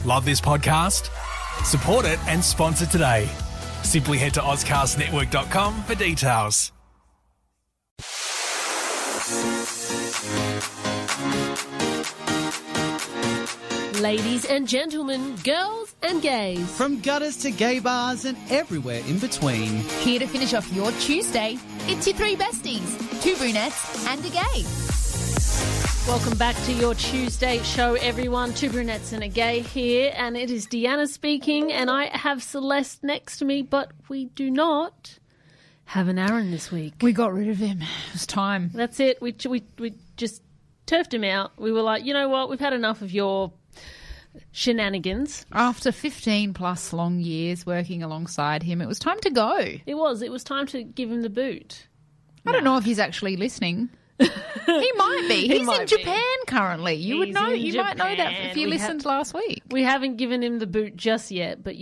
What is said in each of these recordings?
Love this podcast? Support it and sponsor today. Simply head to ozcastnetwork.com for details. Ladies and gentlemen, girls and gays. From gutters to gay bars and everywhere in between. Here to finish off your Tuesday, it's your three besties, two brunettes and a gay. Welcome back to your Tuesday show, everyone. Two brunettes and a gay here, and it is Deanna speaking, and I have Celeste next to me, but we do not have an Aaron this week. We got rid of him. It was time. That's it. We just turfed him out. We were like, you know what? We've had enough of your shenanigans. After 15 plus long years working alongside him, it was time to go. It was time to give him the boot. I don't know if he's actually listening. He might be. He's in Japan currently. You might know that if you listened last week. We haven't given him the boot just yet, but,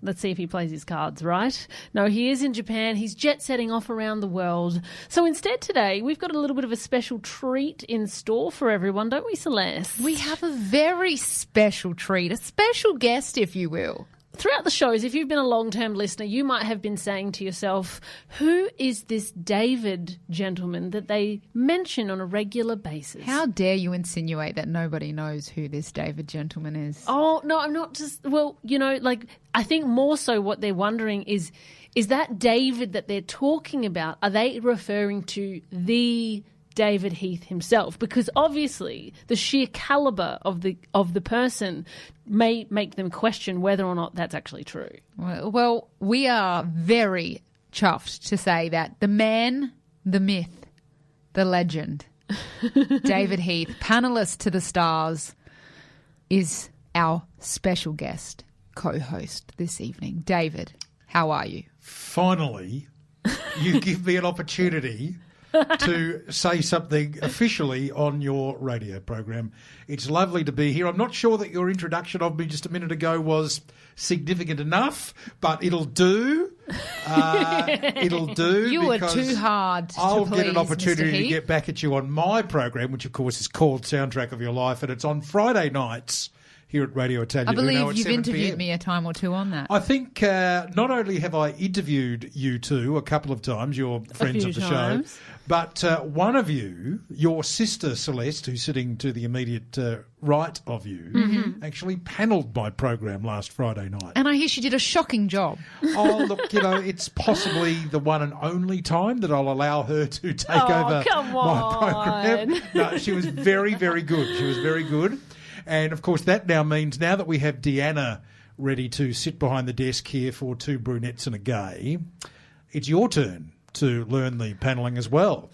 let's see if he plays his cards right. No, he is in Japan. He's jet-setting off around the world. So instead today, we've got a little bit of a special treat in store for everyone, don't we, Celeste? We have a very special treat, a special guest, if you will. Throughout the shows, if you've been a long-term listener, you might have been saying to yourself, who is this David gentleman that they mention on a regular basis? How dare you insinuate that nobody knows who this David gentleman is? Oh, no, I'm not just... Well, I think more so what they're wondering is that David that they're talking about, are they referring to the David Heath himself? Because obviously the sheer caliber of the person may make them question whether or not that's actually true. Well, we are very chuffed to say that the man, the myth, the legend, David Heath, panelist to the stars, is our special guest, co-host this evening. David, how are you? Finally, you give me an opportunity to say something officially on your radio program. It's lovely to be here. I'm not sure that your introduction of me just a minute ago was significant enough, but it'll do. It'll do. You were too hard to I'll please, get an opportunity Mr. to get back at you on my program, which of course is called Soundtrack of Your Life, and it's on Friday nights here at Radio Italia Uno. I believe at you've 7 interviewed PM. me a time or two on that. I think not only have I interviewed you two a couple of times, you're friends of the show, but one of you, your sister Celeste, who's sitting to the immediate right of you, actually panelled my program last Friday night. And I hear she did a shocking job. Oh, look, it's possibly the one and only time that I'll allow her to take over my program. No, she was very, very good. She was very good. And, of course, that now means now that we have Deanna ready to sit behind the desk here for Two Brunettes and a Gay, it's your turn to learn the panelling as well.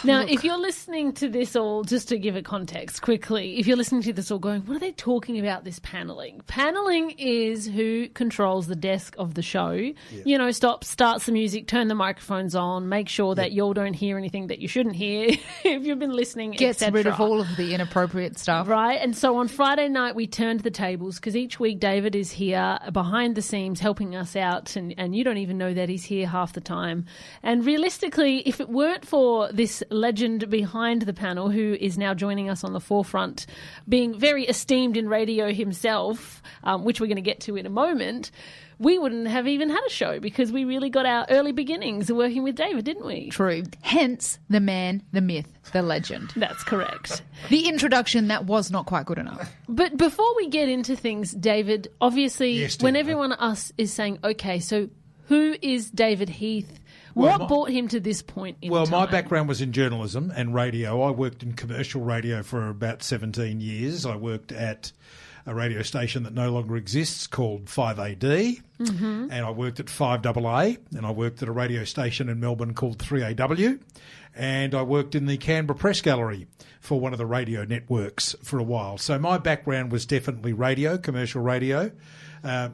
Now, if you're listening to this all, just to give it context quickly, if you're listening to this all going, what are they talking about, this panelling? Panelling is who controls the desk of the show. Yeah. Starts the music, turn the microphones on, make sure that you all don't hear anything that you shouldn't hear if you've been listening, Gets rid of all of the inappropriate stuff. Right, and so on Friday night we turned the tables because each week David is here behind the scenes helping us out, and you don't even know that he's here half the time. And realistically, if it weren't for this legend behind the panel, who is now joining us on the forefront, being very esteemed in radio himself, which we're going to get to in a moment, we wouldn't have even had a show because we really got our early beginnings working with David, didn't we? True. Hence the man, the myth, the legend. That's correct. The introduction that was not quite good enough. But before we get into things, David, obviously, yes, when everyone else is saying, okay, so who is David Heath? What brought him to this point in time? My background was in journalism and radio. I worked in commercial radio for about 17 years. I worked at a radio station that no longer exists called 5AD, and I worked at 5AA, and I worked at a radio station in Melbourne called 3AW, and I worked in the Canberra Press Gallery for one of the radio networks for a while. So my background was definitely radio, commercial radio.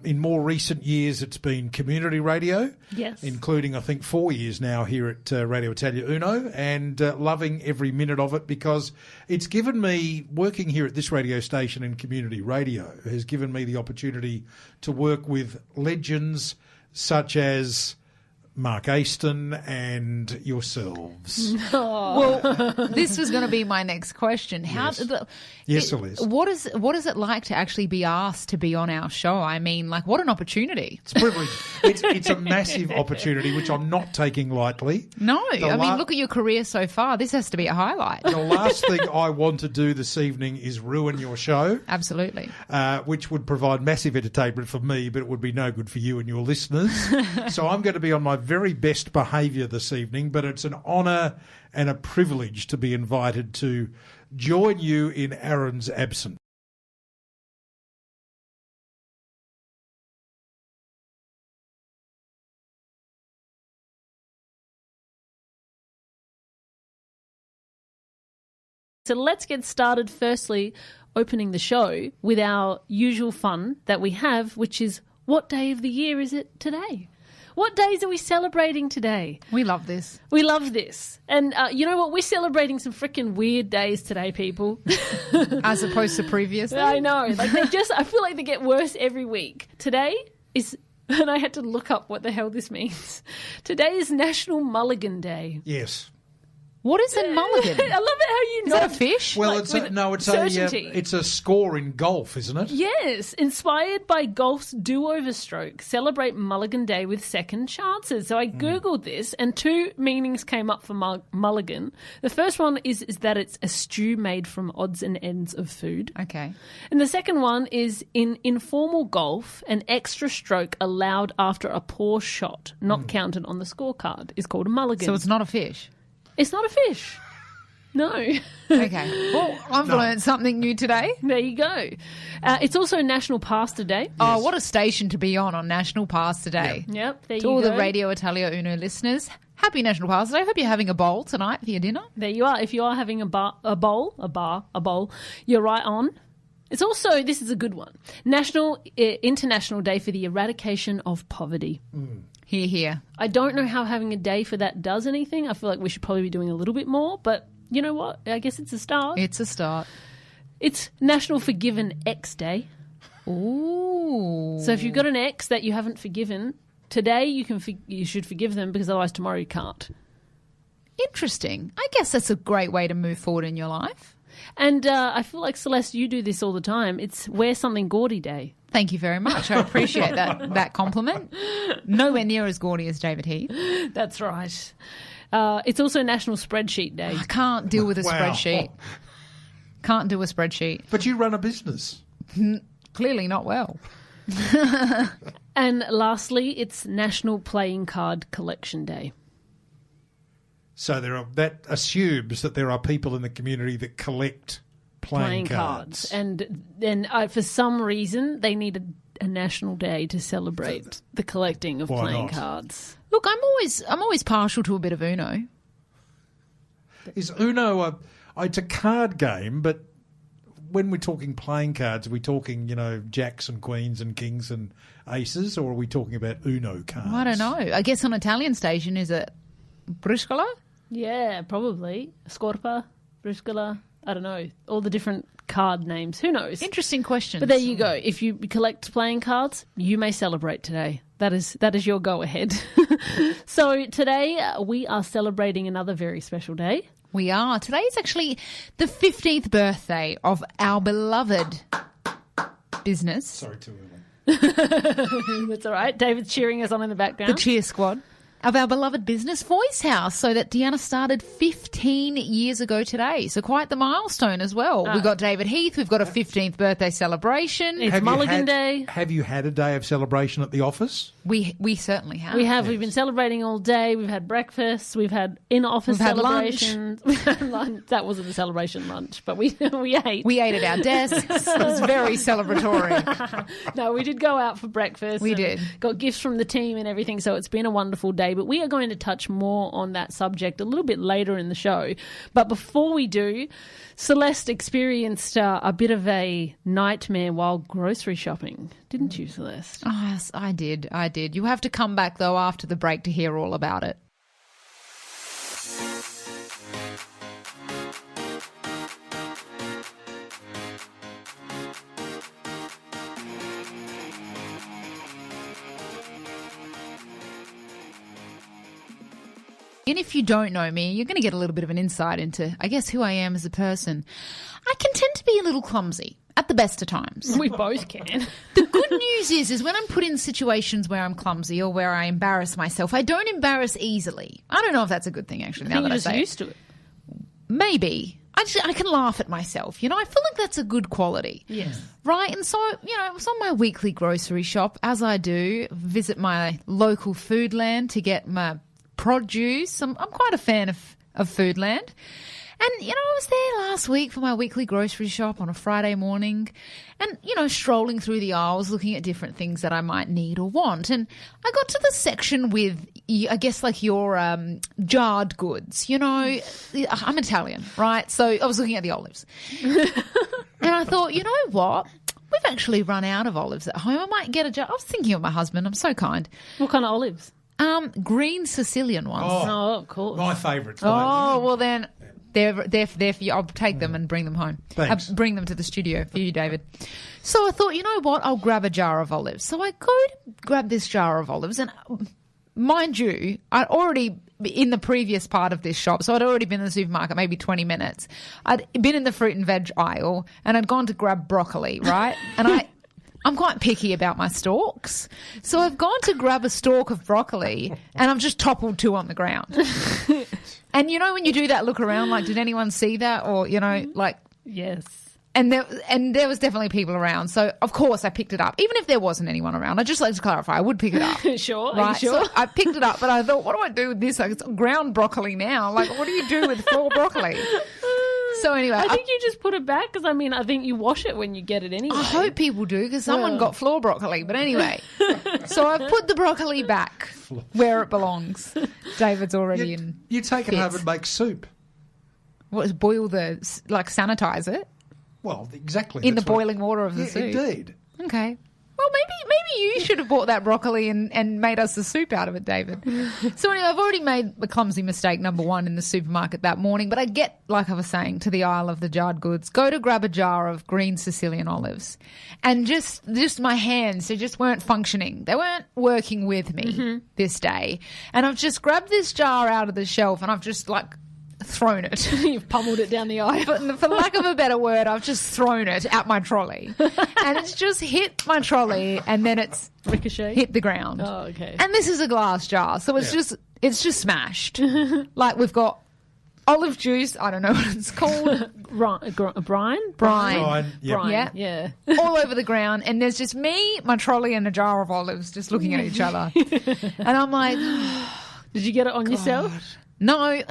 In more recent years, it's been community radio, yes, including, I think, 4 years now here at Radio Italia Uno, and loving every minute of it because it's given me, working here at this radio station in community radio, has given me the opportunity to work with legends such as Mark Aston, and yourselves. Well, this was going to be my next question. Yes, Celeste. What is it like to actually be asked to be on our show? I mean, like, what an opportunity. It's a privilege. It's a massive opportunity, which I'm not taking lightly. No, I mean, look at your career so far. This has to be a highlight. The last thing I want to do this evening is ruin your show. Absolutely. Which would provide massive entertainment for me, but it would be no good for you and your listeners. So I'm going to be on my very best behaviour this evening, but it's an honour and a privilege to be invited to join you in Aaron's absence. So let's get started firstly opening the show with our usual fun that we have, which is what day of the year is it today? What days are we celebrating today? We love this. We love this. And you know what? We're celebrating some freaking weird days today, people. As opposed to previous. I know. Like I feel like they get worse every week. Today is, and I had to look up what the hell this means. Today is National Mulligan Day. Yes. What is a mulligan? I love it how you know. Is that a fish? Well, Like, it's a score in golf, isn't it? Yes, inspired by golf's do-over stroke, celebrate Mulligan Day with second chances. So I Googled this and two meanings came up for mulligan. The first one is that it's a stew made from odds and ends of food. Okay. And the second one is in informal golf, an extra stroke allowed after a poor shot, not counted on the scorecard, is called a mulligan. So it's not a fish? It's not a fish. No. Okay. Well, I've learned something new today. There you go. It's also National Pasta Day. Yes. Oh, what a station to be on National Pasta Day. Yep, there you to go. all the Radio Italia Uno listeners, happy National Pasta Day. I hope you're having a bowl tonight for your dinner. There you are. If you are having a bowl, you're right on. It's also, this is a good one, International Day for the Eradication of Poverty. Hear, hear. I don't know how having a day for that does anything. I feel like we should probably be doing a little bit more, but you know what? I guess it's a start. It's a start. It's National Forgiven Ex Day. Ooh. So if you've got an ex that you haven't forgiven, today you should forgive them because otherwise tomorrow you can't. Interesting. I guess that's a great way to move forward in your life. And I feel like, Celeste, you do this all the time. It's Wear Something Gaudy Day. Thank you very much. I appreciate that compliment. Nowhere near as gaudy as David Heath. That's right. It's also National Spreadsheet Day. I can't deal with a Wow. spreadsheet. Can't do a spreadsheet. But you run a business. Clearly not well. And lastly, it's National Playing Card Collection Day. So that assumes that there are people in the community that collect playing cards. And then for some reason they need a national day to celebrate the collecting of Why playing not? cards. Look, I'm always partial to a bit of Uno. Is Uno it's a card game, but when we're talking playing cards, are we talking, jacks and queens and kings and aces, or are we talking about Uno cards? I don't know. I guess on Italian station, is it briscola? Yeah, probably. Scorpa, Briscola, I don't know. All the different card names. Who knows? Interesting question. But there you go. If you collect playing cards, you may celebrate today. That is your go ahead. So today we are celebrating another very special day. We are. Today is actually the 15th birthday of our beloved business. Sorry, too early. That's all right. David's cheering us on in the background. The cheer squad. Of our beloved business, Voice House, so that Deanna started 15 years ago today. So quite the milestone as well. We've got David Heath. We've got a 15th birthday celebration. It's Mulligan Day. Have you had a day of celebration at the office? We certainly have. We have. We've been celebrating all day. We've had breakfast. We've had in-office We've had celebrations. We've had lunch. That wasn't a celebration lunch, but we ate. We ate at our desks. It was very celebratory. No, we did go out for breakfast. We and did. Got gifts from the team and everything, so it's been a wonderful day. But we are going to touch more on that subject a little bit later in the show. But before we do, Celeste experienced a bit of a nightmare while grocery shopping, didn't you, Celeste? Oh, yes, I did. You have to come back, though, after the break to hear all about it. and if you don't know me, you're going to get a little bit of an insight into, I guess, who I am as a person. I can tend to be a little clumsy at the best of times. We both can. The good news is when I'm put in situations where I'm clumsy or where I embarrass myself, I don't embarrass easily. I don't know if that's a good thing, actually, now that I say it. You're just used to it. Maybe. I can laugh at myself. You know, I feel like that's a good quality. Yes. Right? And so, you know, I was on my weekly grocery shop, as I do, visit my local Foodland to get my produce. I'm quite a fan of Foodland. And, you know, I was there last week for my weekly grocery shop on a Friday morning and, you know, strolling through the aisles, looking at different things that I might need or want. And I got to the section with, I guess, like your jarred goods. You know, I'm Italian, right? So I was looking at the olives. And I thought, you know what? We've actually run out of olives at home. I might get a jar. I was thinking of my husband. I'm so kind. What kind of olives? Green Sicilian ones. Oh, of course. My favourites. Oh, well then... They're for you. I'll take them and bring them home. Thanks. Bring them to the studio for you, David. So I thought, you know what? I'll grab a jar of olives. So I go to grab this jar of olives, and mind you, I'd already in the previous part of this shop, so I'd already been in the supermarket maybe 20 minutes. I'd been in the fruit and veg aisle, and I'd gone to grab broccoli, right? And I'm quite picky about my stalks. So I've gone to grab a stalk of broccoli, and I've just toppled two on the ground. And you know when you do that look around, like, did anyone see that? Or, you know, like... Yes. And there was definitely people around. So, of course, I picked it up. Even if there wasn't anyone around, I'd just like to clarify, I would pick it up. Sure, right? Are you sure? So I picked it up, but I thought, what do I do with this? Like, it's ground broccoli now. Like, what do you do with raw broccoli? So anyway, I think you just put it back because, I mean, I think you wash it when you get it anyway. I hope people do because someone got floor broccoli. But anyway, so I put the broccoli back where it belongs. David's already in. You take it home and make soup. What is boil sanitize it? Well, exactly. In the boiling water of the soup. Indeed. Okay. Well, maybe you should have bought that broccoli and made us a soup out of it, David. So anyway, I've already made a clumsy mistake, number one, in the supermarket that morning. But I get, like I was saying, to the aisle of the jarred goods, go to grab a jar of green Sicilian olives. And just my hands, they just weren't functioning. They weren't working with me this day. And I've just grabbed this jar out of the shelf and I've just, like, thrown it. You've pummeled it down the aisle. For lack of a better word, I've just thrown it at my trolley. And it's just hit my trolley and then it's ricochet, hit the ground. Oh, okay. And this is a glass jar, so it's just smashed. Like we've got olive juice, I don't know what it's called. Brine? Yeah. All over the ground. And there's just me, my trolley and a jar of olives just looking at each other. And I'm like... Did you get it on yourself? No, I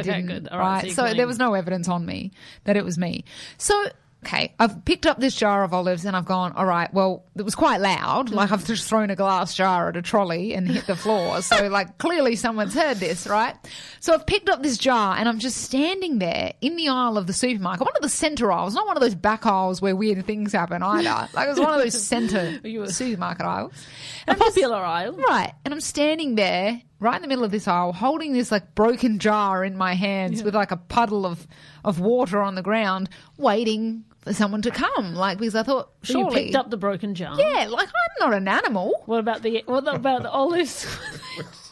didn't. Good. All right. So there was no evidence on me that it was me. So, okay, I've picked up this jar of olives and I've gone, all right, well, it was quite loud. Like I've just thrown a glass jar at a trolley and hit the floor. So, like, clearly someone's heard this, right? So I've picked up this jar and I'm just standing there in the aisle of the supermarket, one of the centre aisles, not one of those back aisles where weird things happen either. Like it was one of those centre supermarket aisles. A popular aisle. Right. And I'm standing there right in the middle of this aisle holding this like broken jar in my hands with like a puddle of water on the ground waiting for someone to come. Like, because I thought, so surely... you picked up the broken jar? Yeah, like I'm not an animal. What about the olives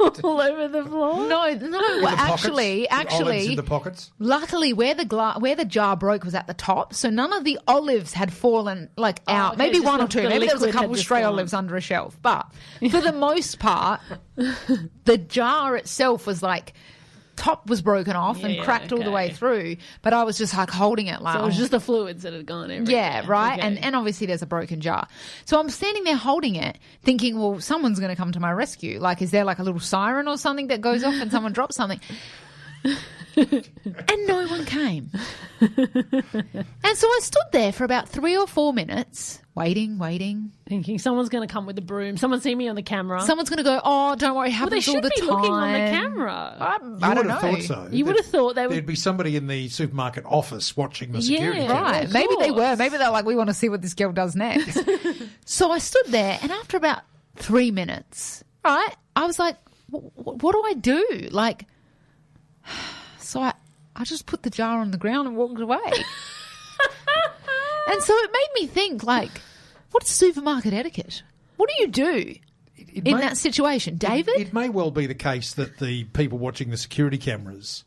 all over the floor? No. Well, actually, olives in the pockets. Luckily, where the jar broke was at the top, so none of the olives had fallen like out. Okay, maybe one or two. Maybe there was a couple stray olives under a shelf, but for the most part, the jar itself was like. Top was broken off and cracked all the way through, but I was just like holding it like... So it was just the fluids that had gone everywhere. Yeah, right? Okay. And obviously there's a broken jar. So I'm standing there holding it thinking, well, someone's going to come to my rescue. Like, is there like a little siren or something that goes off and someone drops something? And no one came. And so I stood there for about 3 or 4 minutes, waiting. Thinking someone's going to come with a broom. Someone see me on the camera. Someone's going to go, oh, don't worry, it happens all the time. They should be looking on the camera. I don't know. Thought so. You would have thought they would. There'd be somebody in the supermarket office watching the security camera. Right. Maybe they were. Maybe they're like, we want to see what this girl does next. So I stood there, and after about 3 minutes, right, I was like, what do I do? Like... So I just put the jar on the ground and walked away. And so it made me think, like, what's supermarket etiquette? What do you do? in that situation, David? It may well be the case that the people watching the security cameras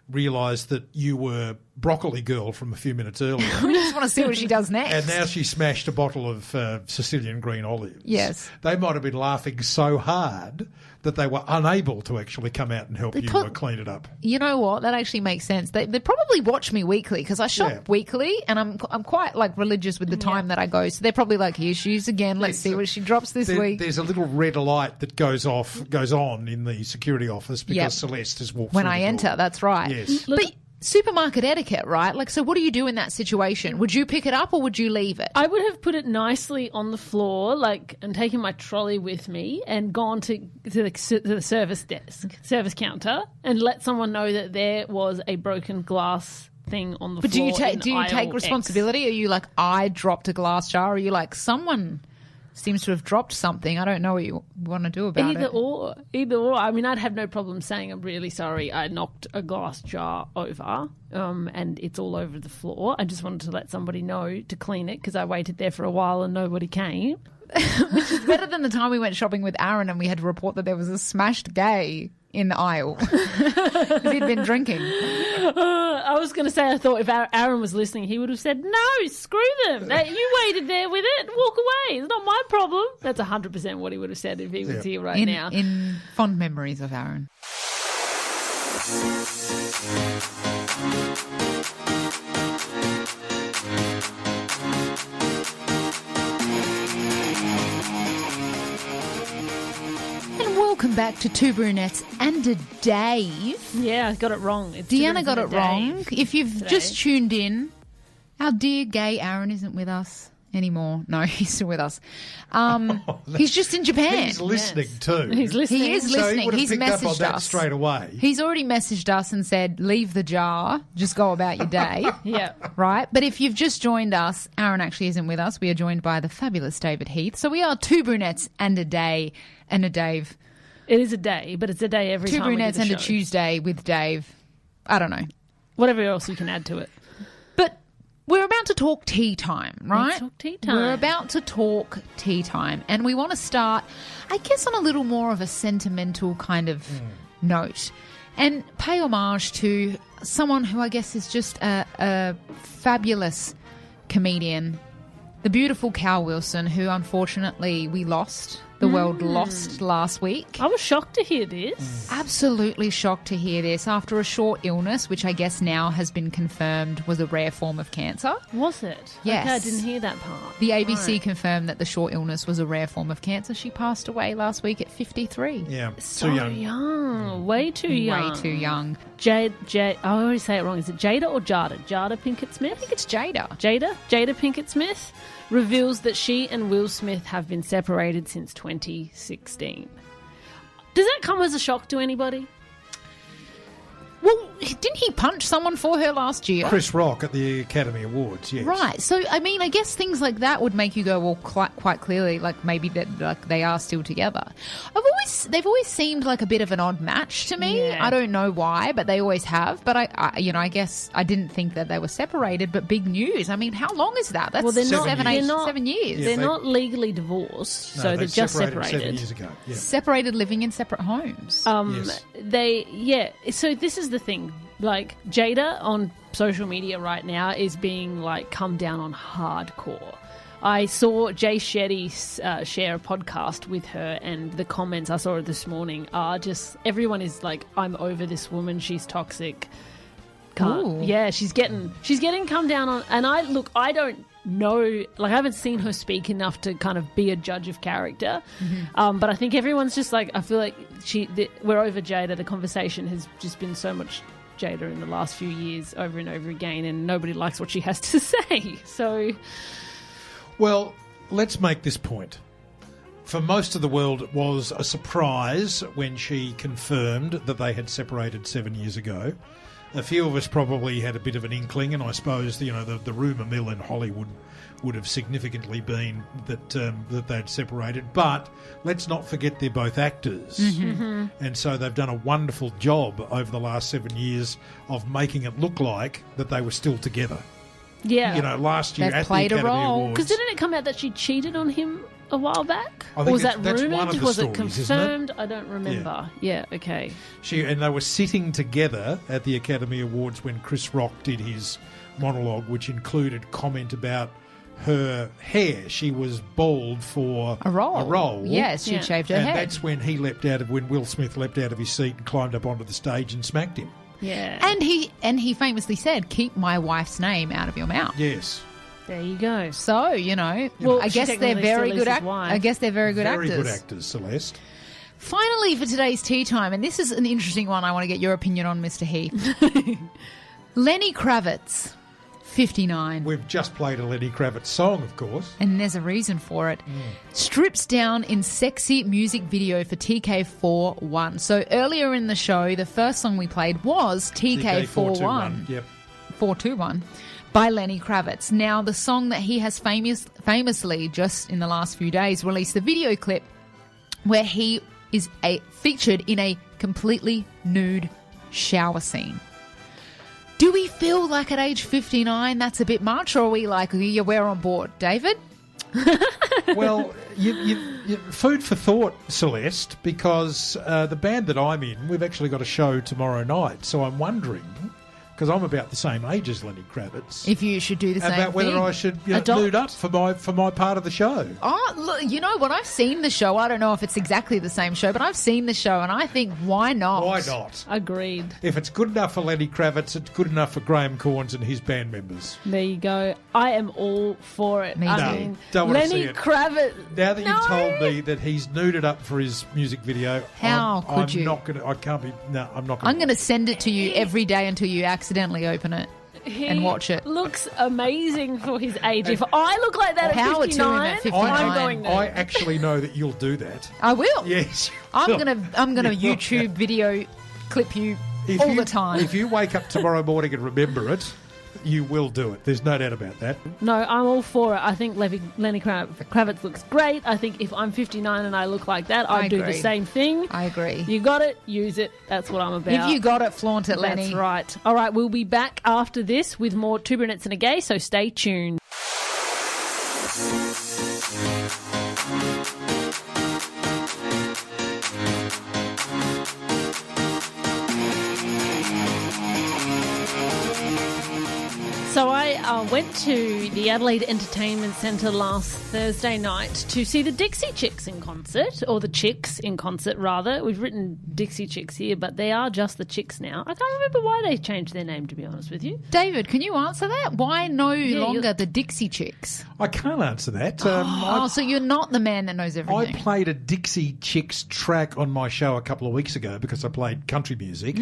realised that you were Broccoli Girl from a few minutes earlier. We just want to see what she does next. And now she smashed a bottle of Sicilian green olives. Yes. They might have been laughing so hard that they were unable to actually come out and help you clean it up. You know what? That actually makes sense. They probably watch me weekly because I shop weekly, and I'm quite like religious with the time that I go. So they're probably like, here she is again. Let's see what she drops this week. There's a little red light that goes on in the security office because Celeste has walked when through I the enter. door. That's right. Yes. But supermarket etiquette, right? Like, so what do you do in that situation? Would you pick it up or would you leave it? I would have put it nicely on the floor, and taken my trolley with me and gone to the service counter, and let someone know that there was a broken glass thing on the floor. But do you take responsibility? Are you like, I dropped a glass jar? Or are you like, someone seems to have dropped something? I don't know what you want to do about it. Either or. I mean, I'd have no problem saying I'm really sorry. I knocked a glass jar over, and it's all over the floor. I just wanted to let somebody know to clean it because I waited there for a while and nobody came. Which is better than the time we went shopping with Aaron and we had to report that there was a smashed gay in the aisle because he'd been drinking. I was going to say, I thought if Aaron was listening, he would have said, no, screw them. You waited there with it. Walk away. It's not my problem. That's 100% what he would have said if he was here right now. In fond memories of Aaron. Welcome back to Two Brunettes and a Dave. Yeah, I got it wrong. Deanna got it wrong. If you've just tuned in, our dear gay Aaron isn't with us anymore. No, he's still with us. He's just in Japan. He's listening too. He's listening. He is So listening. he would have He's picked messaged up on that us straight away. He's already messaged us and said, leave the jar, just go about your day. Yeah. Right? But if you've just joined us, Aaron actually isn't with us. We are joined by the fabulous David Heath. So we are two brunettes and a day and a Dave. It is a day, but it's a day every Two time we do brunettes the and show. a Tuesday with Dave. I don't know. Whatever else you can add to it. But we're about to talk tea time, right? Let's talk tea time. We're about to talk tea time. And we want to start, I guess, on a little more of a sentimental kind of note. And pay homage to someone who I guess is just a fabulous comedian, the beautiful Cal Wilson, who unfortunately we lost. The world lost last week. I was shocked to hear this. Absolutely shocked to hear this after a short illness, which I guess now has been confirmed was a rare form of cancer. Was it? Yes. Okay, I didn't hear that part. The ABC confirmed that the short illness was a rare form of cancer. She passed away last week at 53. Yeah, So too young. Way too young. Way too young. Jade, I always say it wrong. Is it Jada or Jada? Jada Pinkett Smith? I think it's Jada. Jada Pinkett Smith reveals that she and Will Smith have been separated since 2016. Does that come as a shock to anybody? Well, didn't he punch someone for her last year? Chris Rock at the Academy Awards, yes. Right. So, I mean, I guess things like that would make you go, well, quite clearly, like maybe that like they are still together. They've always seemed like a bit of an odd match to me. Yeah. I don't know why, but they always have. But I guess I didn't think that they were separated. But big news. I mean, how long is that? That's Well, they're not- 7 years. Yeah, They're they- not legally divorced, No, so they they're just 7 separated. years ago. Yeah. Separated, living in separate homes. Yes. So this is the thing. Like, Jada on social media right now is being, like, come down on hardcore. I saw Jay Shetty share a podcast with her, and the comments, I saw it this morning, are just, everyone is like, I'm over this woman, she's toxic. Ooh. Yeah, she's getting come down on, and I don't know, like, I haven't seen her speak enough to kind of be a judge of character, but I think everyone's just like, I feel like we're over Jada. The conversation has just been so much Jada in the last few years over and over again, and nobody likes what she has to say. So, Well, let's make this point. For most of the world, it was a surprise when she confirmed that they had separated 7 years ago. A few of us probably had a bit of an inkling, and I suppose the rumour mill in Hollywood would have significantly been that they'd separated. But let's not forget they're both actors, and so they've done a wonderful job over the last 7 years of making it look like that they were still together. Yeah. You know, last year They've at played the a Academy role. Awards. Because didn't it come out that she cheated on him a while back? I think Or was that that's rumoured? one of the Was it stories, isn't it? confirmed? I don't remember. Yeah, okay. And they were sitting together at the Academy Awards when Chris Rock did his monologue, which included comment about her hair. She was bald for A role. Yes, she Yeah. shaved her and head. that's when when Will Smith leapt out of his seat and climbed up onto the stage and smacked him. Yeah. And he famously said, "Keep my wife's name out of your mouth." Yes. There you go. So, you know, Well, I she guess they're technically very still good is his wife. I guess they're very good Very actors. good actors, Celeste. Finally, for today's tea time, and this is an interesting one I want to get your opinion on, Mr. Heath. Lenny Kravitz, 59. We've just played a Lenny Kravitz song, of course. And there's a reason for it. Strips down in sexy music video for TK41. So earlier in the show, the first song we played was TK41. Yep. 421 by Lenny Kravitz. Now, the song that he has famously just in the last few days released the video clip where he is featured in a completely nude shower scene. Do we feel like at age 59 that's a bit much, or are we like, yeah, we're on board, David? Well, you food for thought, Celeste, because the band that I'm in, we've actually got a show tomorrow night. So I'm wondering, because I'm about the same age as Lenny Kravitz, If you should do the same about whether thing. I should Adopt. nude up for my part of the show. Oh, look, you know what? I've seen the show. I don't know if it's exactly the same show, but I've seen the show, and I think, why not? Why not? Agreed. If it's good enough for Lenny Kravitz, it's good enough for Graham Corns and his band members. There you go. I am all for it. Me I too. mean, Don't wanna Lenny see it. Kravitz. Now that No. you've told me that he's nuded up for his music video, How I'm could you? not going to. I can't be. No, I'm not going. I'm going to send it to you every day until you accidentally open it. He And watch it. looks amazing for his age. If I look like that Well, at power to him 59, at 59. I'm going there. I actually know that you'll do that. I will. Yes. I'm gonna YouTube video clip you all the time. If you wake up tomorrow morning and remember it, you will do it. There's no doubt about that. No, I'm all for it. I think Lenny Kravitz looks great. I think if I'm 59 and I look like that, I I'd do the agree. same thing. I agree. You got it, use it. That's what I'm about. If you got it, flaunt it, Lenny. That's right. All right, we'll be back after this with more Two Brunettes and a Gay, so stay tuned. So I went to the Adelaide Entertainment Centre last Thursday night to see the Dixie Chicks in concert, or the Chicks in concert, rather. We've written Dixie Chicks here, but they are just the Chicks now. I can't remember why they changed their name, to be honest with you. David, can you answer that? Why no longer you're- the Dixie Chicks? I can't answer that. Oh, so you're not the man that knows I everything. played a Dixie Chicks track on my show a couple of weeks ago because I played country music.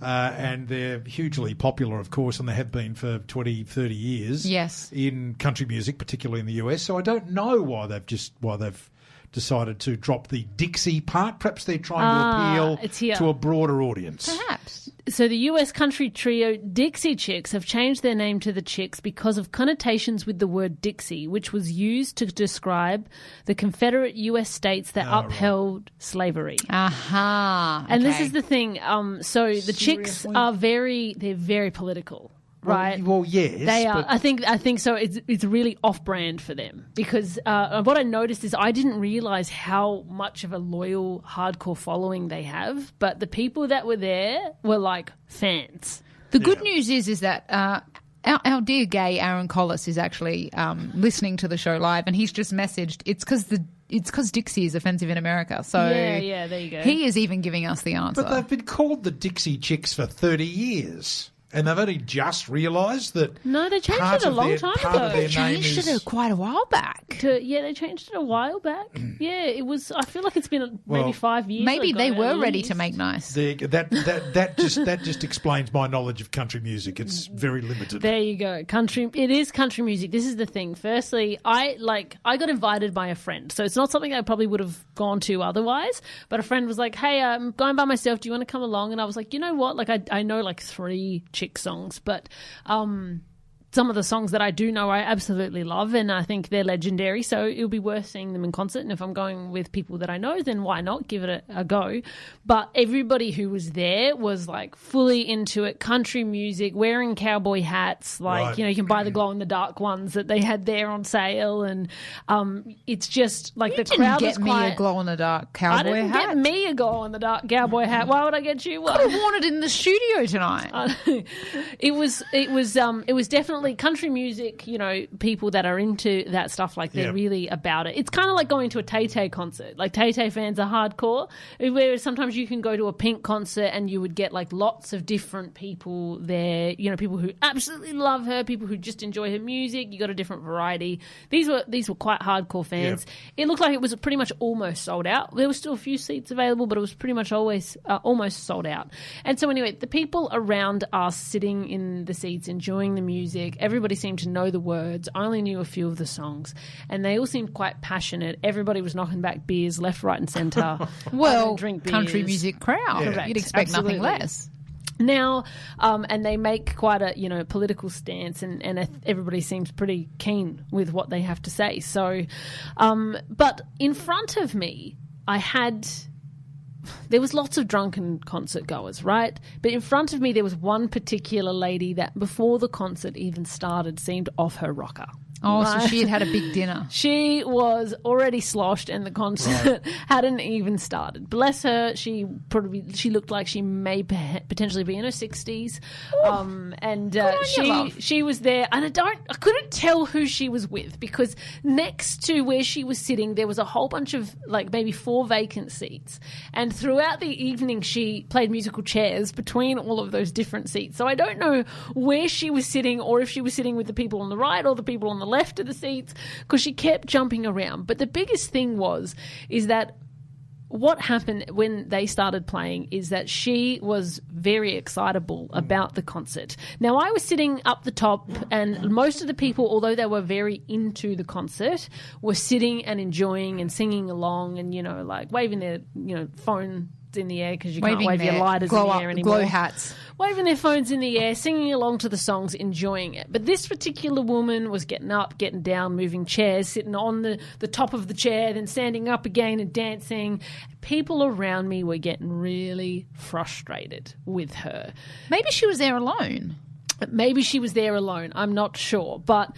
And they're hugely popular, of course, and they have been for 20, 30 years. Yes. In country music, particularly in the US. So I don't know why they've decided to drop the Dixie part. Perhaps they're trying to it's appeal here. to a broader audience. Perhaps. So the US country trio Dixie Chicks have changed their name to the Chicks because of connotations with the word Dixie, which was used to describe the Confederate US states that upheld slavery. Aha. And this okay. is the thing. So the Chicks Seriously? are they're very political, right? Well, yes. They are. but- I think so. It's really off-brand for them because what I noticed is I didn't realize how much of a loyal, hardcore following they have. But the people that were there were like fans. The good news is that our dear gay Aaron Collis is actually listening to the show live, and he's just messaged it's because Dixie is offensive in America. So Yeah, there you go. he is even giving us the answer. But they've been called the Dixie Chicks for 30 years. And they've only just realised that. No, they changed part it a of long their- time part of ago. their They changed name is- it quite a while back. They changed it a while back. Yeah, it was. I feel like it's been maybe Well, 5 years. Maybe ago they at were ready least. to make nice. That just explains my knowledge of country music. It's very limited. There you go. Country. It is country music. This is the thing. Firstly, I got invited by a friend, so it's not something I probably would have gone to otherwise. But a friend was like, "Hey, I'm going by myself. Do you want to come along?" And I was like, "You know what? Like, I know like 3 Chick songs, but some of the songs that I do know I absolutely love, and I think they're legendary, so it'll be worth seeing them in concert. And if I'm going with people that I know, then why not give it a go? But everybody who was there was like fully into it, country music, wearing cowboy hats, like, Right. you know, you can buy the glow-in-the-dark ones that they had there on sale, and it's just like the crowd was Get me quite... a glow-in-the-dark I cowboy didn't hat. get me a glow-in-the-dark cowboy hat. Why would I get you one? I worn it in the studio tonight. It was definitely country music, you know, people that are into that stuff, like they're Yep. really about it. It's kind of like going to a Tay-Tay concert. Like Tay-Tay fans are hardcore, whereas sometimes you can go to a Pink concert and you would get like lots of different people there, you know, people who absolutely love her, people who just enjoy her music. You got a different variety. These were quite hardcore fans. Yep. It looked like it was pretty much almost sold out. There were still a few seats available, but it was pretty much always almost sold out. And so anyway, the people around us sitting in the seats enjoying the music, everybody seemed to know the words. I only knew a few of the songs, and they all seemed quite passionate. Everybody was knocking back beers left, right and centre. Well, drink country beers. music crowd. Correct. You'd expect Absolutely. nothing less. Now, and they make quite a, you know, political stance, and everybody seems pretty keen with what they have to say. So, but in front of me, there was lots of drunken concert goers, right? But in front of me, there was one particular lady that before the concert even started seemed off her rocker. Oh, Right. so she had had a big dinner. She was already sloshed and the concert hadn't even started. Bless her. She looked like she may potentially be in her 60s. She was there, and I couldn't tell who she was with, because next to where she was sitting there was a whole bunch of like maybe 4 vacant seats, and throughout the evening she played musical chairs between all of those different seats. So I don't know where she was sitting, or if she was sitting with the people on the right or the people on the left of the seats, because she kept jumping around. But the biggest thing is that what happened when they started playing is that she was very excitable about the concert. Now, I was sitting up the top, and most of the people, although they were very into the concert, were sitting and enjoying and singing along, and, you know, like waving their, you know, phone in the air, because you can't wave your lighters in the air anymore. Glow hats. Waving their phones in the air, singing along to the songs, enjoying it. But this particular woman was getting up, getting down, moving chairs, sitting on the top of the chair, then standing up again and dancing. People around me were getting really frustrated with her. Maybe she was there alone. Maybe she was there alone. I'm not sure. But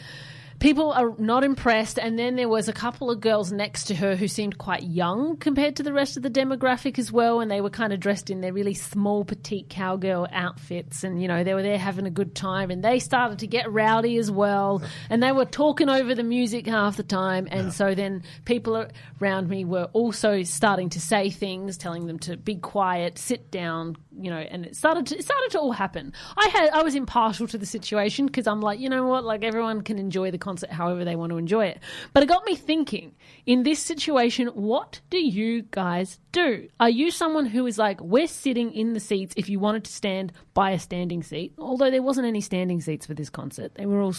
people are not impressed, and then there was a couple of girls next to her who seemed quite young compared to the rest of the demographic as well, and they were kind of dressed in their really small, petite cowgirl outfits, and, you know, they were there having a good time, and they started to get rowdy as well, and they were talking over the music half the time, and so then people around me were also starting to say things, telling them to be quiet, sit down, you know, and it started to all happen. I was impartial to the situation, because I'm like, you know what, like, everyone can enjoy the concert however they want to enjoy it. But it got me thinking, in this situation, what do you guys do? Are you someone who is like, we're sitting in the seats, if you wanted to stand, buy a standing seat, although there wasn't any standing seats for this concert, they were all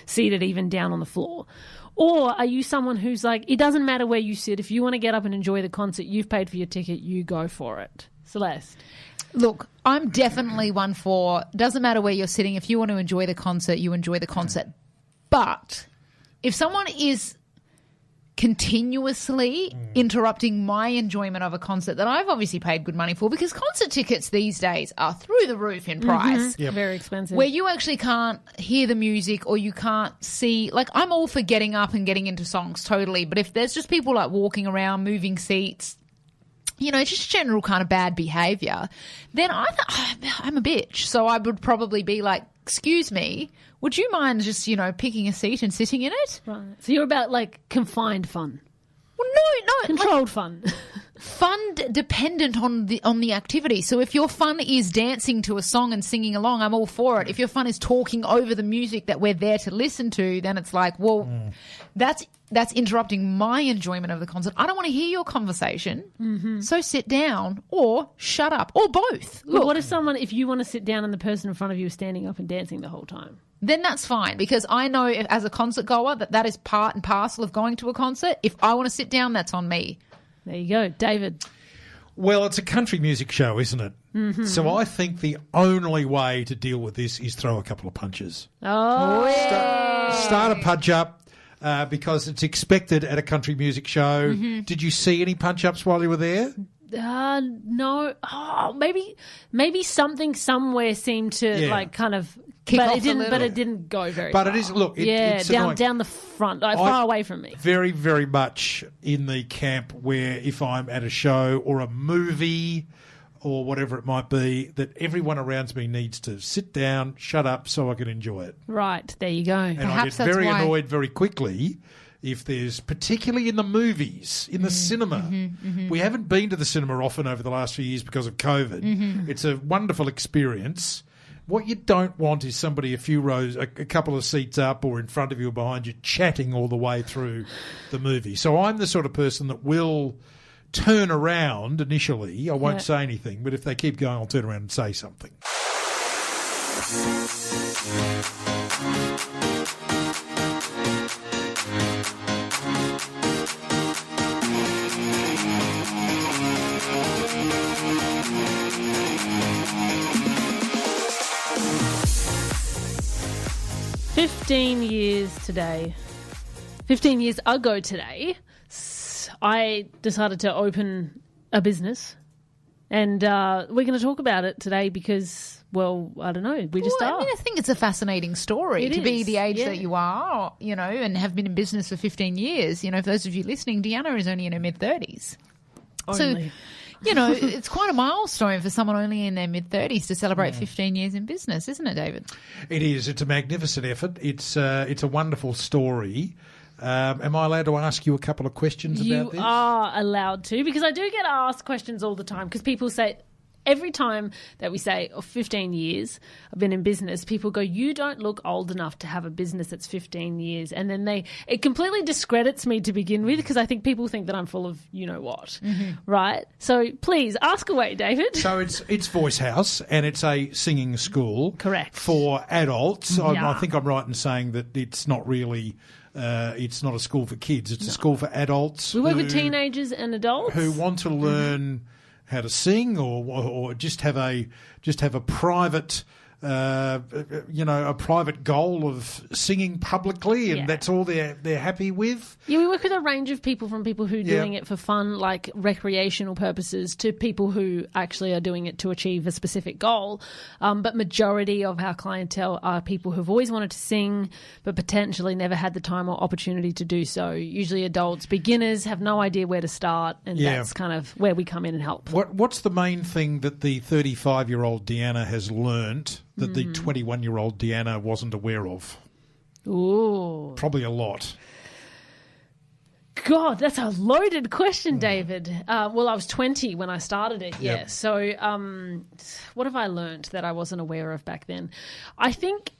seated even down on the floor? Or are you someone who's like, it doesn't matter where you sit, if you want to get up and enjoy the concert, you've paid for your ticket, you go for it? Celeste? Look, I'm definitely one for, doesn't matter where you're sitting, if you want to enjoy the concert, you enjoy the concert. But if someone is continuously interrupting my enjoyment of a concert that I've obviously paid good money for, because concert tickets these days are through the roof in price, Very expensive. where you actually can't hear the music or you can't see, like, I'm all for getting up and getting into songs totally, but if there's just people like walking around, moving seats, you know, just general kind of bad behaviour, then I'm a bitch. So I would probably be like, excuse me, would you mind just, you know, picking a seat and sitting in it? Right. So you're about like confined fun. Well, no, Controlled fun. fun dependent on the activity. So if your fun is dancing to a song and singing along, I'm all for it. If your fun is talking over the music that we're there to listen to, then it's like, well, that's interrupting my enjoyment of the concert. I don't want to hear your conversation. So sit down or shut up or both. Look, what if you want to sit down and the person in front of you is standing up and dancing the whole time? Then that's fine, because I know as a concert goer that is part and parcel of going to a concert. If I want to sit down, that's on me. There you go. David. Well, it's a country music show, isn't it? Mm-hmm. So I think the only way to deal with this is throw a couple of punches. Start a punch up. Because it's expected at a country music show. Mm-hmm. Did you see any punch-ups while you were there? No. Oh, maybe something somewhere seemed to kind of kick but off it didn't. a little. But it didn't go very. But far. it is. Look, it's down the front, far away from me. Very, very much in the camp where if I'm at a show or a movie or whatever it might be, that everyone around me needs to sit down, shut up, so I can enjoy it. Right, there you go. And Perhaps I get very that's why... annoyed very quickly if there's, particularly in the movies, in the cinema. We haven't been to the cinema often over the last few years because of COVID. It's a wonderful experience. What you don't want is somebody a few rows, a couple of seats up or in front of you or behind you, chatting all the way through the movie. So I'm the sort of person that will turn around initially. I won't say anything, but if they keep going, I'll turn around and say something. "15 years today. 15 years ago today, I decided to open a business, and we're going to talk about it today because, well, I don't know, we just are. I think it's a fascinating story to be the age that you are, and have been in business for 15 years. For those of you listening, Deanna is only in her mid-30s. Only. So, it's quite a milestone for someone only in their mid-30s to celebrate 15 years in business, isn't it, David? It is. It's a magnificent effort. It's a wonderful story. Am I allowed to ask you a couple of questions about this? You are allowed to, because I do get asked questions all the time, because people say, every time that we say, 15 years I've been in business, people go, you don't look old enough to have a business that's 15 years. And then it completely discredits me to begin with, because I think people think that I'm full of you-know-what, right? So please, ask away, David. So it's Voice House, and it's a singing school. Correct. For adults. Yeah. I think I'm right in saying that it's not really... it's not a school for kids. It's a school for adults. We work with teenagers and adults who want to learn how to sing, or just have a private, a private goal of singing publicly, and that's all they're happy with. Yeah, we work with a range of people, from people who are doing it for fun, like recreational purposes, to people who actually are doing it to achieve a specific goal. But majority of our clientele are people who've always wanted to sing, but potentially never had the time or opportunity to do so. Usually adults, beginners, have no idea where to start, and that's kind of where we come in and help. What's the main thing that the 35-year-old Deanna has learnt that the 21-year-old Deanna wasn't aware of? Ooh. Probably a lot. God, that's a loaded question, David. Well, I was 20 when I started it, So what have I learned that I wasn't aware of back then? I think,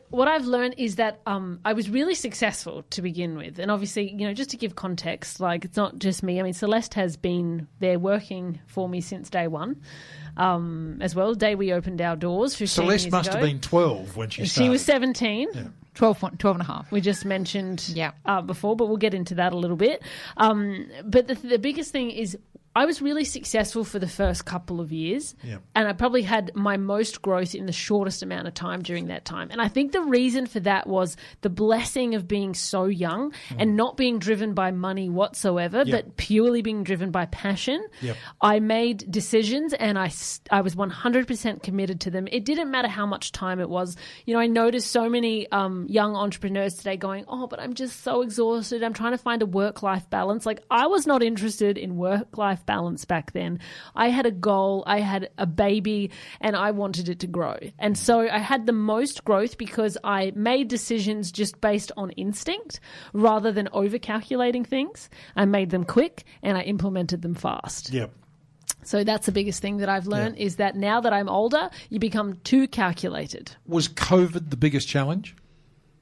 what I've learned is that I was really successful to begin with. And obviously, just to give context, like, it's not just me. I mean, Celeste has been there working for me since day one. As well, the day we opened our doors 15 Celeste years must ago. have been 12 when she started. She was 17. Yeah. 12 and a half. We just mentioned before, but we'll get into that a little bit. But the biggest thing is I was really successful for the first couple of years, and I probably had my most growth in the shortest amount of time during that time. And I think the reason for that was the blessing of being so young and not being driven by money whatsoever, but purely being driven by passion. I made decisions, and I was 100% committed to them. It didn't matter how much time it was. I noticed so many young entrepreneurs today going, but I'm just so exhausted. I'm trying to find a work-life balance. Like, I was not interested in work-life balance back then. I had a goal, I had a baby, and I wanted it to grow. And so I had the most growth because I made decisions just based on instinct rather than over-calculating things. I made them quick and I implemented them fast. Yep. So that's the biggest thing that I've learned is that now that I'm older, you become too calculated. Was COVID the biggest challenge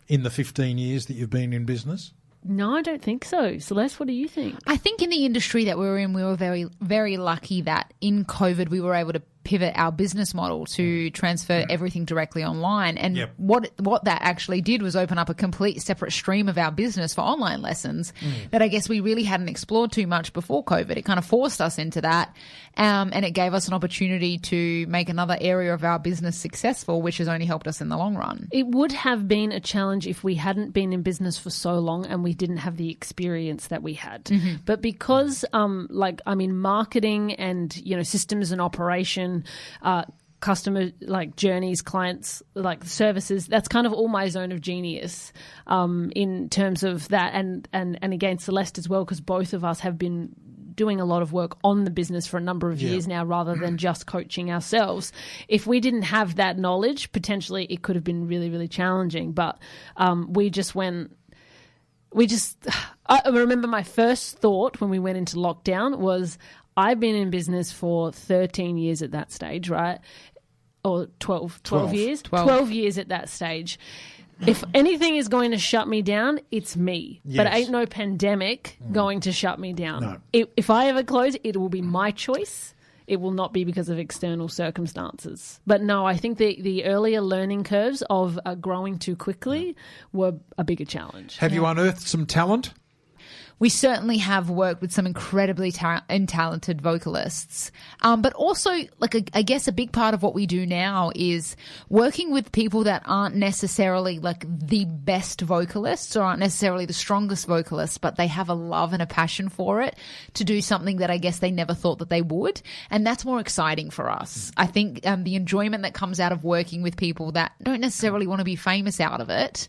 in the 15 years that you've been in business? No, I don't think so. Celeste, what do you think? I think in the industry that we're in, we were very, very lucky that in COVID we were able to pivot our business model to transfer everything directly online. And Yep. what that actually did was open up a complete separate stream of our business for online lessons that I guess we really hadn't explored too much before COVID. It kind of forced us into that, and it gave us an opportunity to make another area of our business successful, which has only helped us in the long run. It would have been a challenge if we hadn't been in business for so long and we didn't have the experience that we had. But because, marketing and, systems and operation, customer journeys, clients, services, that's kind of all my zone of genius in terms of that. And again, Celeste as well, because both of us have been doing a lot of work on the business for a number of years now rather than just coaching ourselves. If we didn't have that knowledge, potentially it could have been really, really challenging. But I remember my first thought when we went into lockdown was, I've been in business for 13 years at that stage, right? Or 12 years? 12 years at that stage. If anything is going to shut me down, it's me. Yes. But ain't no pandemic going to shut me down. No. If I ever close, it will be my choice. It will not be because of external circumstances. But no, I think the earlier learning curves of growing too quickly were a bigger challenge. Have you unearthed some talent? We certainly have worked with some incredibly talented vocalists. But also, I guess a big part of what we do now is working with people that aren't necessarily the best vocalists or aren't necessarily the strongest vocalists, but they have a love and a passion for it to do something that I guess they never thought that they would. And that's more exciting for us. I think the enjoyment that comes out of working with people that don't necessarily want to be famous out of it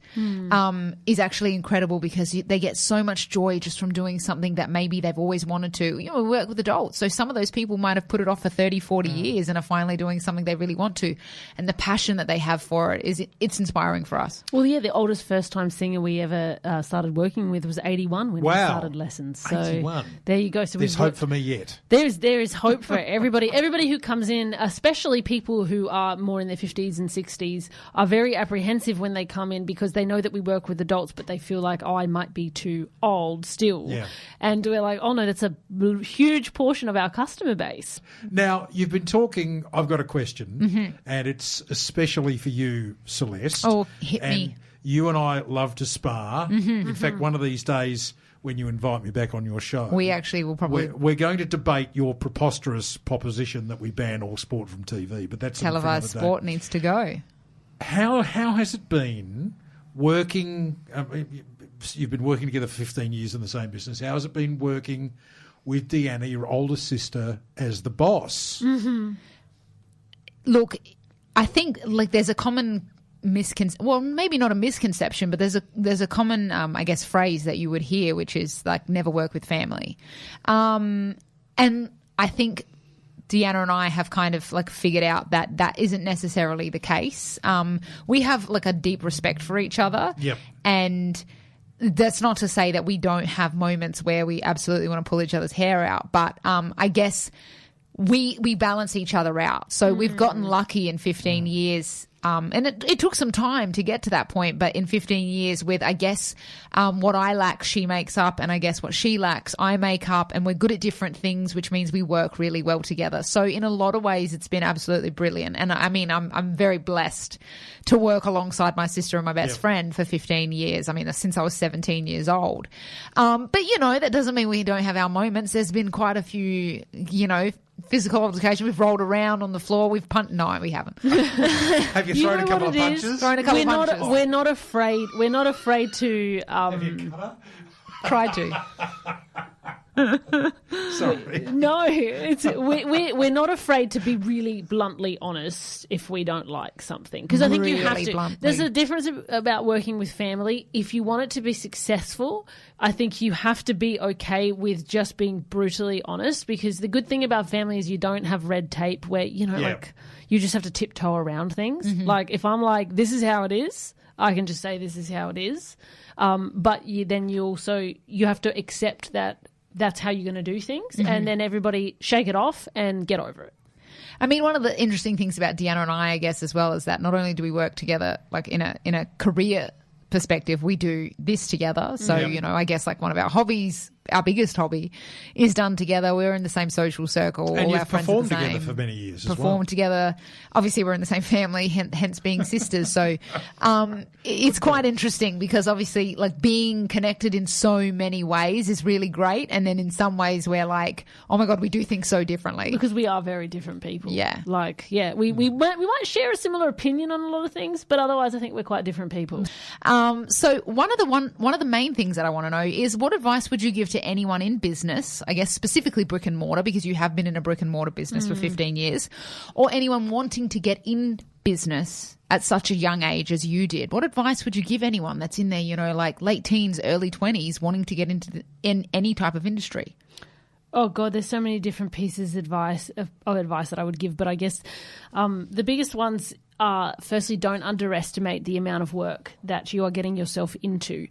is actually incredible, because they get so much joy just from doing something that maybe they've always wanted to. We work with adults, so some of those people might have put it off for 30, 40 years and are finally doing something they really want to. And the passion that they have for it, it's inspiring for us. Well, yeah, the oldest first-time singer we ever started working with was 81 when we started lessons. So 81. There you go. So there's hope for me yet. There is hope for everybody. Everybody who comes in, especially people who are more in their 50s and 60s, are very apprehensive when they come in because they know that we work with adults, but they feel like, I might be too old still. Yeah. And we're like, oh no, that's a huge portion of our customer base. Now, you've been talking, I've got a question, and it's especially for you, Celeste. Oh, hit me. You and I love to spar. In fact, one of these days when you invite me back on your show, we actually will probably... We're going to debate your preposterous proposition that we ban all sport from TV, but that's... Televised sport needs to go. How has it been working... you've been working together for 15 years in the same business. How has it been working with Deanna, your older sister, as the boss? Look, I think there's a common well, maybe not a misconception, but there's a common, I guess, phrase that you would hear, which is never work with family. And I think Deanna and I have kind of figured out that isn't necessarily the case. We have a deep respect for each other. Yep. And that's not to say that we don't have moments where we absolutely want to pull each other's hair out, but I guess we balance each other out. So we've gotten lucky in 15 years. And it took some time to get to that point, but in 15 years with, I guess, what I lack, she makes up, and I guess what she lacks, I make up, and we're good at different things, which means we work really well together. So in a lot of ways, it's been absolutely brilliant. And I mean, I'm very blessed to work alongside my sister and my best friend for 15 years. I mean, since I was 17 years old. But, that doesn't mean we don't have our moments. There's been quite a few, physical altercation. We've rolled around on the floor. We've punched. No, we haven't. Have you thrown a couple of punches? We're not afraid. We're not afraid to. Have you cut her? Try to. Sorry. No, we're not afraid to be really bluntly honest if we don't like something, because I think you have to. Bluntly. There's a difference about working with family. If you want it to be successful, I think you have to be okay with just being brutally honest, because the good thing about family is you don't have red tape where you just have to tiptoe around things. If I'm like, this is how it is, I can just say this is how it is. But you have to accept that that's how you're going to do things, and then everybody shake it off and get over it. I mean, one of the interesting things about Deanna and I guess, as well, is that not only do we work together in a career perspective, we do this together. So, I guess one of our hobbies our biggest hobby, is done together. We're in the same social circle. And all you've our friends are performed the together same. for many years as well. Performed together. Obviously, we're in the same family, hence being sisters. So it's quite interesting because obviously, like, being connected in so many ways is really great. And then in some ways, we're like, oh my God, we do things so differently. Because we are very different people. Yeah. Like, yeah, we might share a similar opinion on a lot of things, but otherwise I think we're quite different people. So one of the main things that I want to know is, what advice would you give to anyone in business, I guess specifically brick and mortar, because you have been in a brick and mortar business for 15 years, or anyone wanting to get in business at such a young age as you did? What advice would you give anyone that's in their, you know, like late teens, early 20s, wanting to get into in any type of industry? Oh God, there's so many different pieces of advice that I would give, but I guess the biggest ones are, firstly, don't underestimate the amount of work that you are getting yourself into.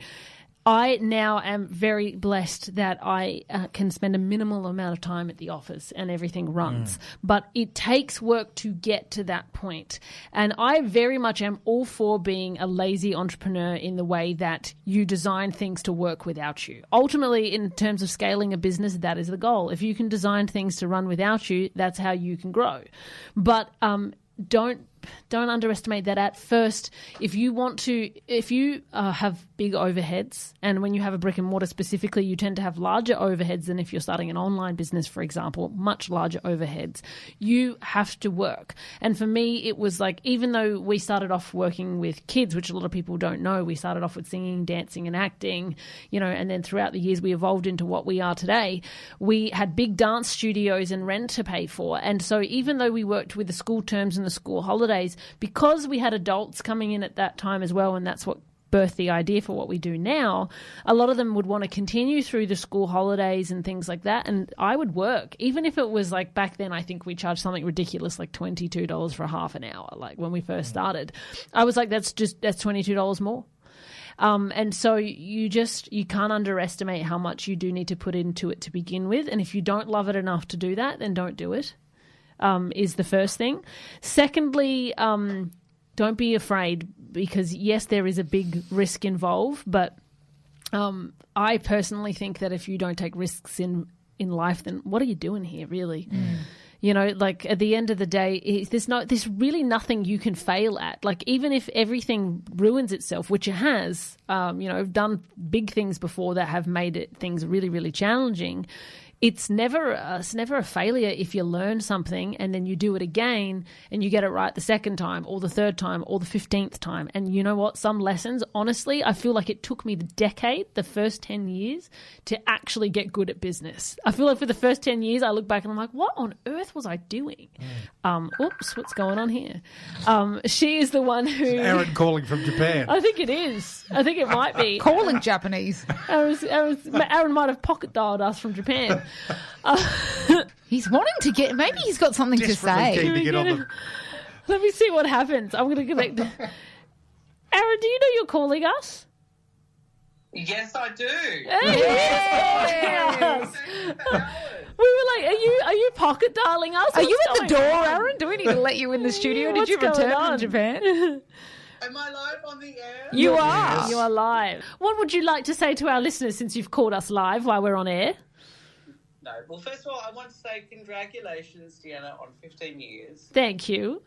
I now am very blessed that I can spend a minimal amount of time at the office and everything runs. But it takes work to get to that point. And I very much am all for being a lazy entrepreneur in the way that you design things to work without you. Ultimately, in terms of scaling a business, that is the goal. If you can design things to run without you, that's how you can grow. But don't underestimate that at first. If you have big overheads, and when you have a brick and mortar specifically, you tend to have larger overheads than if you're starting an online business, for example, much larger overheads. You have to work. And for me, it was like, even though we started off working with kids, which a lot of people don't know, we started off with singing, dancing and acting, you know, and then throughout the years we evolved into what we are today. We had big dance studios and rent to pay for. And so even though we worked with the school terms and the school holidays, because we had adults coming in at that time as well, and that's what birthed the idea for what we do now, a lot of them would want to continue through the school holidays and things like that, and I would work. Even if it was like, back then I think we charged something ridiculous like $22 for a half an hour, like when we first started. I was like, that's $22 more. And so you can't underestimate how much you do need to put into it to begin with, and if you don't love it enough to do that, then don't do it. Is the first thing. Secondly, don't be afraid, because yes, there is a big risk involved, but I personally think that if you don't take risks in life, then what are you doing here, really? You know, like at the end of the day, there's really nothing you can fail at. Like, even if everything ruins itself, which it has, you know, I've done big things before that have made things really, really challenging. It's never a failure if you learn something and then you do it again and you get it right the second time or the third time or the 15th time. And you know what? Some lessons, honestly, I feel like it took me the first 10 years to actually get good at business. I feel like for the first 10 years, I look back and I'm like, what on earth was I doing? Oops, what's going on here? She is the one who... Aaron calling from Japan. I think it is. I think it might be. Calling Japanese. Aaron might have pocket dialed us from Japan. He's wanting to get... Maybe he's got something to say. Keen to get on the... Let me see what happens. I'm going to connect. Aaron, do you know you're calling us? Yes, I do. Yes. We were like, are you pocket dialing us? Are you at the door, on? Aaron? Do we need to let you in the studio? Did What's you return going from on? Japan? Am I live on the air? You are. You are live. What would you like to say to our listeners since you've called us live while we're on air? No. Well, first of all, I want to say congratulations, Deanna, on 15 years. Thank you.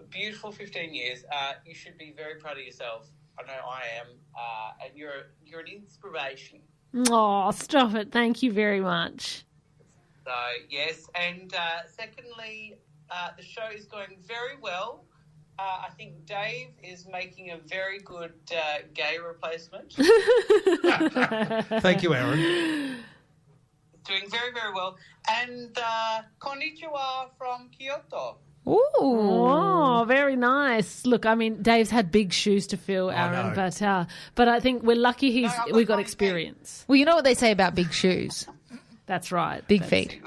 A beautiful 15 years. You should be very proud of yourself. I know I am. And you're an inspiration. Oh, stop it. Thank you very much. So, yes. And secondly, the show is going very well. I think Dave is making a very good gay replacement. Thank you, Aaron. Doing very, very well. And konnichiwa from Kyoto. Ooh, oh, very nice. Look, I mean, Dave's had big shoes to fill, Aaron, but I think we're lucky we got experience. Well, you know what they say about big shoes? That's right. Big feet.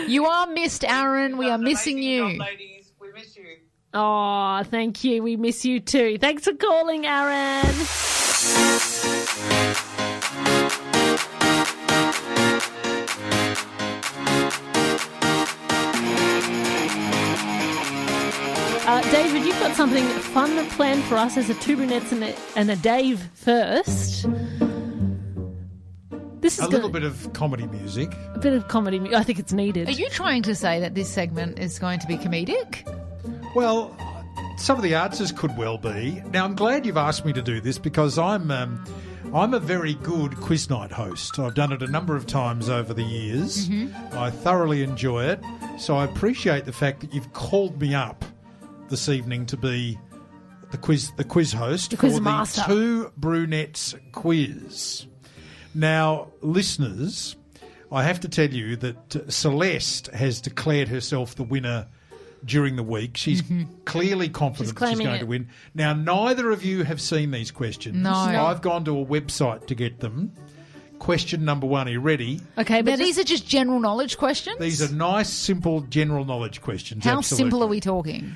You are missed, Aaron. We are missing you. Job, ladies. We miss you. Oh, thank you. We miss you too. Thanks for calling, Aaron. David, you've got something fun planned for us as a Two Brunettes and a Dave first. this is a little bit of comedy music. a bit of comedy. I think it's needed. Are you trying to say that this segment is going to be comedic? Well, some of the answers could well be. Now, I'm glad you've asked me to do this because I'm a very good quiz night host. I've done it a number of times over the years. I thoroughly enjoy it. So I appreciate the fact that you've called me up this evening to be the quiz host quiz for master. the Two Brunettes quiz. Now, listeners, I have to tell you that Celeste has declared herself the winner during the week. She's clearly confident that she's claiming going it. to win. Now, neither of you have seen these questions. No. I've gone to a website to get them. Question number 1, are you ready? Okay, Now, but these are just general knowledge questions? These are nice, simple, general knowledge questions. How absolutely. simple are we talking?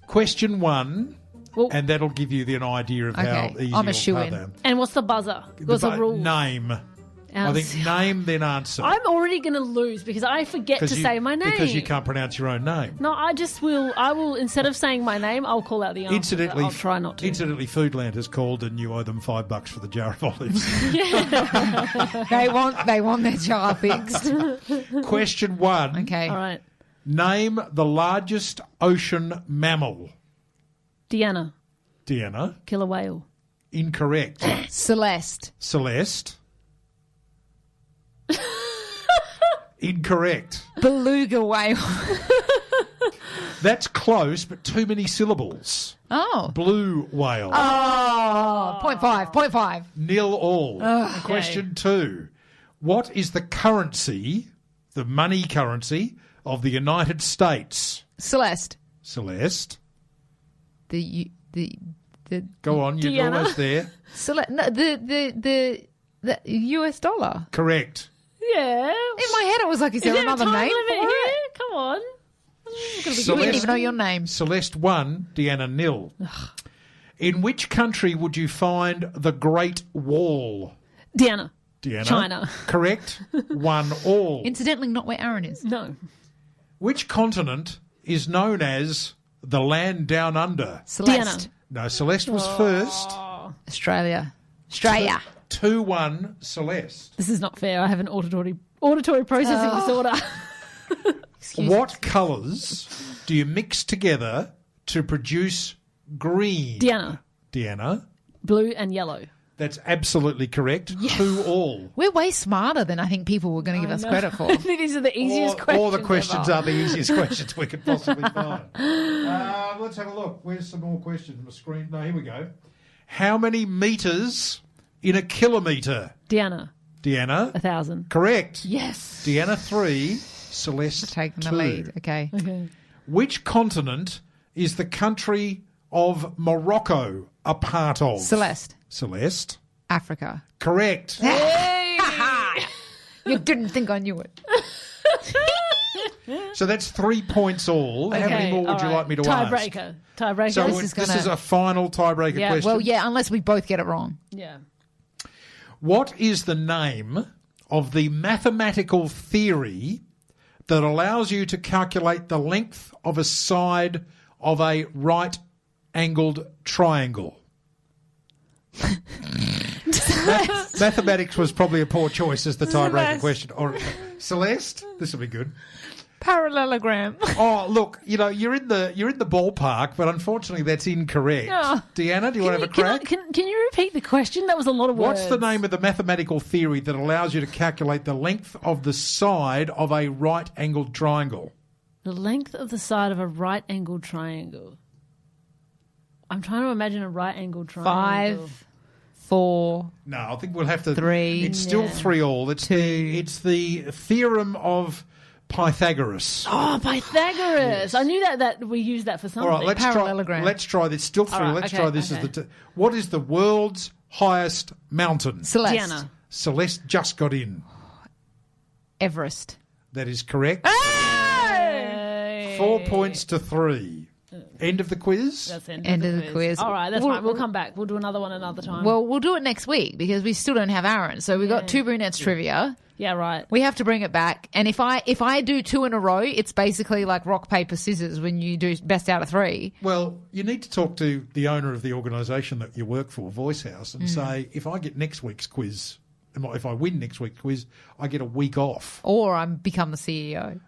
Question 1, Well- and that'll give you an idea of how Okay, easy I'm a or shoo-in. hard they are. and what's the buzzer? What's the rule? Name. I think name, then answer. I'm already going to lose because I forget to say my name. Because you can't pronounce your own name. No, I will, instead of saying my name, I'll call out the answer. Incidentally, I'll try not to. Incidentally, Foodland has called and you owe them $5 for the jar of olives. They want their jar fixed. Question 1. Okay. All right. Name the largest ocean mammal. Deanna, Deanna. killer whale. Incorrect. Celeste. Celeste. Incorrect. Beluga whale. That's close, but too many syllables. Oh. Blue whale. Oh, 0.5. 0-0. Question 2. What is the currency, the money currency, of the United States? Celeste. Celeste. The Go on, you're Deanna. almost there. Celeste. No, the US dollar. Correct. Yeah. In my head, it was like, is there there another a time name limit for here? it? Come on. You didn't even know your name. Celeste 1, Deanna 0. In which country would you find the Great Wall? Deanna. Deanna. China. Correct. 1-all. Incidentally, not where Aaron is. No. Which continent is known as the land down under? Celeste. No, Celeste was first. Australia. 2-1, Celeste. This is not fair. I have an auditory processing disorder. What colours do you mix together to produce green? Deanna. Deanna. Blue and yellow. That's absolutely correct. 2-all. We're way smarter than I think people were going to give us credit for. I think these are the easiest questions. All the questions ever. are the easiest questions we could possibly find. Let's have a look. Where's some more questions on the screen? No, here we go. How many metres in a kilometre? Deanna. Deanna. 1,000. Correct. Yes. Deanna 3, Celeste Taking 2. the lead. Okay. Which continent is the country of Morocco a part of? Celeste. Celeste. Africa. Correct. You didn't think I knew it. So that's 3 points all. How many more would you like me to ask? Tiebreaker. So This this is is a final tiebreaker Yeah, question. Well, yeah, unless we both get it wrong. Yeah. What is the name of the mathematical theory that allows you to calculate the length of a side of a right-angled triangle? Mathematics was probably a poor choice as the tiebreaker question. Or Celeste, this will be good. Parallelogram. Oh, look, you're in the ballpark, but unfortunately that's incorrect. Oh. Deanna, do you want to have a crack? Can you repeat the question? That was a lot of words. What's the name of the mathematical theory that allows you to calculate the length of the side of a right-angled triangle? The length of the side of a right-angled triangle. I'm trying to imagine a right-angled triangle. 5, 4. No, I think we'll have to. 3. It's still 3-all. It's the theorem of Pythagoras. Oh, Pythagoras. I knew that we used that for something. All right, Parallelogram. let's try this. Still 3. All right, Let's okay, try this okay. as what is the world's highest mountain? Celeste. Deanna. Celeste just got in. Everest. That is correct. Hey. 4 points to 3. End of the quiz. That's the End of the quiz. All right, that's We'll- fine. We'll come back. We'll do another one another time. Well, we'll do it next week because we still don't have Aaron. So we've got 2 Brunettes trivia. yeah, right. We have to bring it back. And if I do 2 in a row, it's basically like rock, paper, scissors when you do best out of 3. Well, you need to talk to the owner of the organisation that you work for, Voice House, and say, if I get next week's quiz if I win next week's quiz, I get a week off. Or I become the CEO.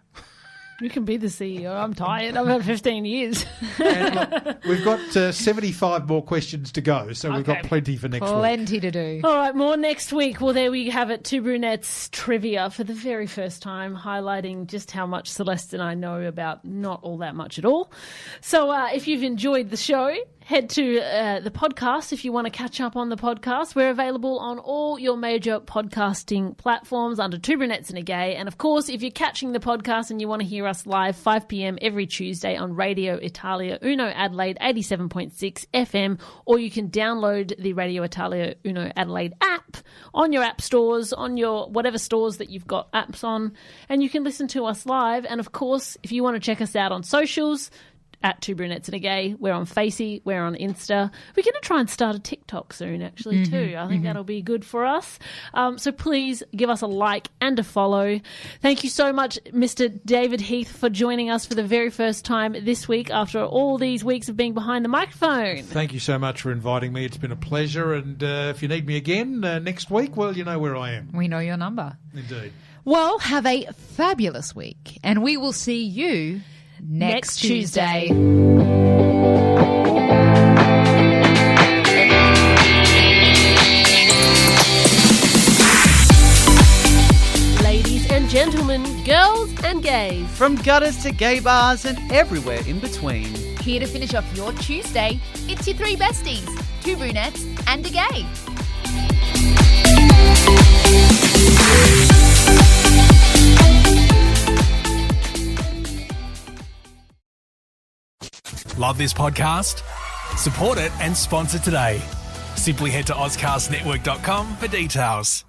You can be the CEO. I'm tired. I've had 15 years. And look, we've got 75 more questions to go, so we've got plenty for next week. Plenty to do. All right, more next week. Well, there we have it. Two Brunettes trivia for the very first time, highlighting just how much Celeste and I know about not all that much at all. So if you've enjoyed the show, head to the podcast if you want to catch up on the podcast. We're available on all your major podcasting platforms under Two Brunettes and a Gay. And, of course, if you're catching the podcast and you want to hear us live 5 p.m. every Tuesday on Radio Italia Uno Adelaide 87.6 FM, or you can download the Radio Italia Uno Adelaide app on your app stores, on your whatever stores that you've got apps on, and you can listen to us live. And, of course, if you want to check us out on socials, at Two Brunettes and a Gay. We're on Facey. We're on Insta. We're going to try and start a TikTok soon, actually, too. I think that'll be good for us. So please give us a like and a follow. Thank you so much, Mr. David Heath, for joining us for the very first time this week after all these weeks of being behind the microphone. Thank you so much for inviting me. It's been a pleasure. And if you need me again next week, well, you know where I am. We know your number. Indeed. Well, have a fabulous week, and we will see you next Tuesday. Ladies and gentlemen, girls and gays. From gutters to gay bars and everywhere in between. Here to finish off your Tuesday, it's your three besties, two brunettes and a gay. Love this podcast? Support it and sponsor today. Simply head to AuscastNetwork.com for details.